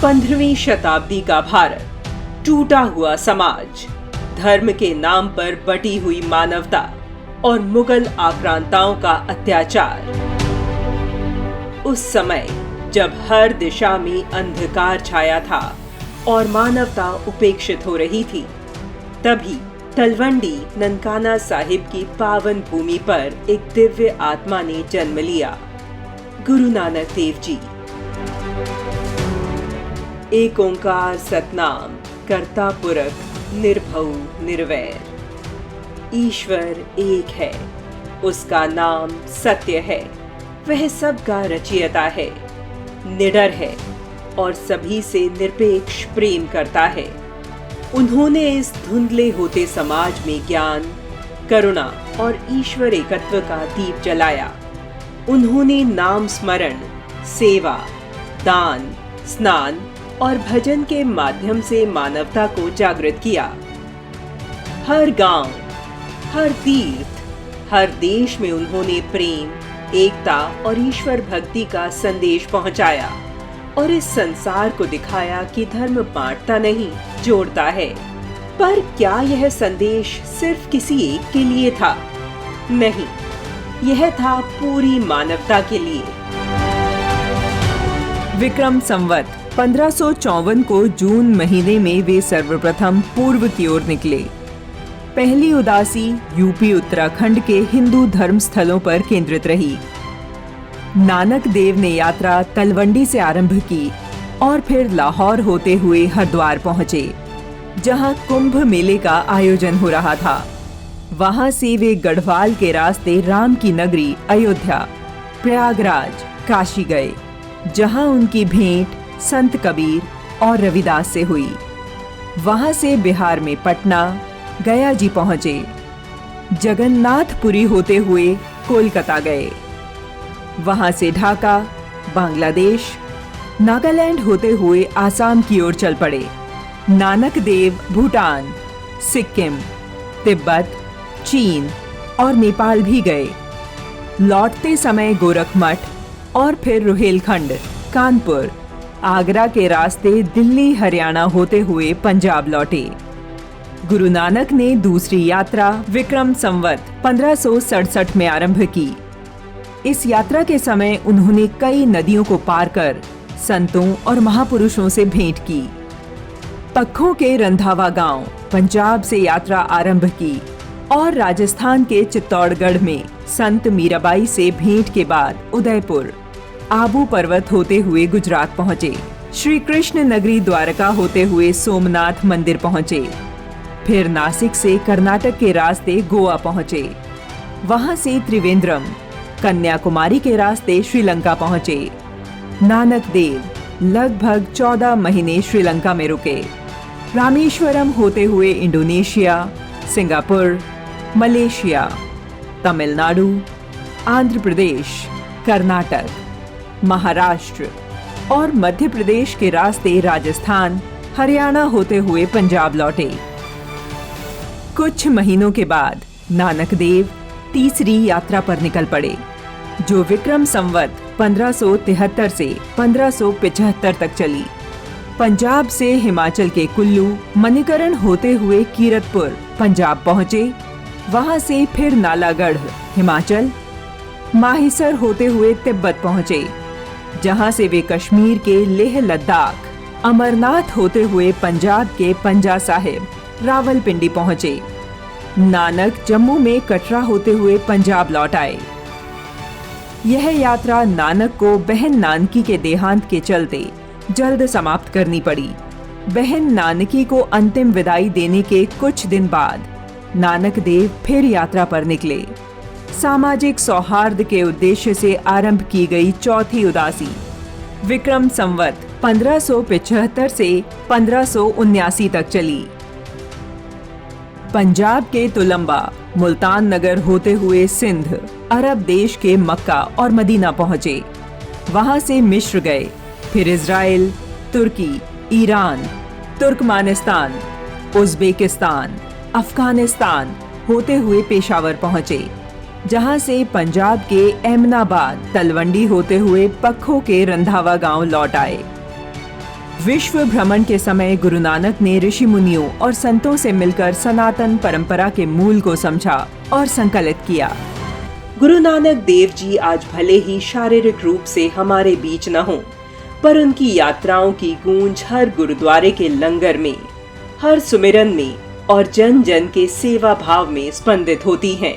15वीं शताब्दी का भारत, टूटा हुआ समाज, धर्म के नाम पर बटी हुई मानवता और मुगल आक्रांताओं का अत्याचार। उस समय जब हर दिशा में अंधकार छाया था और मानवता उपेक्षित हो रही थी, तभी तलवंडी ननकाना साहिब की पावन भूमि पर एक दिव्य आत्मा ने जन्म लिया, गुरु नानक देव जी। एक ओंकार सतनाम करता पुरख निर्भउ निर्वैर। ईश्वर एक है, उसका नाम सत्य है, वह सबका रचयिता है, निडर है और सभी से निरपेक्ष प्रेम करता है। उन्होंने इस धुंधले होते समाज में ज्ञान, करुणा और ईश्वर एकत्व का दीप जलाया। उन्होंने नाम स्मरण, सेवा, दान, स्नान और भजन के माध्यम से मानवता को जागृत किया। हर गांव, हर तीर्थ, हर देश में उन्होंने प्रेम, एकता और ईश्वर भक्ति का संदेश पहुंचाया और इस संसार को दिखाया कि धर्म बांटता नहीं, जोड़ता है। पर क्या यह संदेश सिर्फ किसी एक के लिए था? नहीं, यह था पूरी मानवता के लिए। विक्रम संवत 1554 को जून महीने में वे सर्वप्रथम पूर्व की ओर निकले। पहली उदासी यूपी उत्तराखंड के हिंदू धर्म स्थलों पर केंद्रित रही। नानक देव ने यात्रा तलवंडी से आरंभ की और फिर लाहौर होते हुए हरिद्वार पहुंचे, जहां कुंभ मेले का आयोजन हो रहा था। वहां से वे गढ़वाल के रास्ते राम की नगरी अयोध्या, प्रयागराज, काशी गए, जहां उनकी भेंट संत कबीर और रविदास से हुई। वहां से बिहार में पटना, गया जी पहुंचे, जगन्नाथपुरी होते हुए कोलकाता गए। वहां से ढाका, बांग्लादेश, नागालैंड होते हुए आसाम की ओर चल पड़े। नानक देव भूटान, सिक्किम, तिब्बत, चीन और नेपाल भी गए। लौटते समय गोरखमठ और फिर रुहेलखंड, कानपुर, आगरा के रास्ते दिल्ली, हरियाणा होते हुए पंजाब लौटे। गुरु नानक ने दूसरी यात्रा विक्रम संवत 1567 में आरंभ की। इस यात्रा के समय उन्होंने कई नदियों को पार कर संतों और महापुरुषों से भेंट की। पक्खों के रंधावा गांव, पंजाब से यात्रा आरंभ की और राजस्थान के चित्तौड़गढ़ में संत मीराबाई से भेंट के बाद उदयपुर, आबू पर्वत होते हुए गुजरात पहुंचे। श्री कृष्ण नगरी द्वारका होते हुए सोमनाथ मंदिर पहुंचे। फिर नासिक से कर्नाटक के रास्ते गोवा पहुंचे। वहां से त्रिवेंद्रम, कन्याकुमारी के रास्ते श्रीलंका पहुंचे। नानक देव लगभग 14 महीने श्रीलंका में रुके। रामेश्वरम होते हुए Indonesia, Singapore, Malaysia, Tamil Nadu, Andhra Pradesh, Karnataka, Maharashtra और मध्य प्रदेश के रास्ते राजस्थान, हरियाणा होते हुए पंजाब लौटे। कुछ महीनों के बाद नानक देव तीसरी यात्रा पर निकल पड़े, जो विक्रम संवत 1573 से 1575 तक चली। पंजाब से हिमाचल के कुल्लू, मणिकरण होते हुए कीरतपुर, पंजाब पहुंचे। वहां से फिर नालागढ़, हिमाचल, माहिसर होते हुए तिब्बत पहुंचे, जहां से वे कश्मीर के लेह लद्दाख, अमरनाथ होते हुए पंजाब के पंजा साहिब, रावलपिंडी पहुंचे। नानक जम्मू में कटरा होते हुए पंजाब लौट आए। यह यात्रा नानक को बहन नानकी के देहांत के चलते जल्द समाप्त करनी पड़ी। बहन नानकी को अंतिम विदाई देने के कुछ दिन बाद नानक देव फिर यात्रा पर निकले। सामाजिक सौहार्द के उद्देश्य से आरंभ की गई चौथी उदासी विक्रम संवत 1575 से 1579 तक चली। पंजाब के तुलंबा, मुल्तान नगर होते हुए सिंध, अरब देश के मक्का और मदीना पहुंचे। वहां से मिस्र गए, फिर इजराइल, तुर्की, ईरान, तुर्कमानिस्तान, उज्बेकिस्तान, अफगानिस्तान होते हुए पेशावर पहुंचे, जहां से पंजाब के एमनाबाद, तलवंडी होते हुए पक्खों के रंधावा गांव लौट आए। विश्व भ्रमण के समय गुरु नानक ने ऋषि मुनियों और संतों से मिलकर सनातन परंपरा के मूल को समझा और संकलित किया। गुरु नानक देव जी आज भले ही शारीरिक रूप से हमारे बीच न हों, पर उनकी यात्राओं की गूंज हर गुरुद्वारे के लंगर में, हर सुमिरन में और जन जन के सेवा भाव में स्पंदित होती है।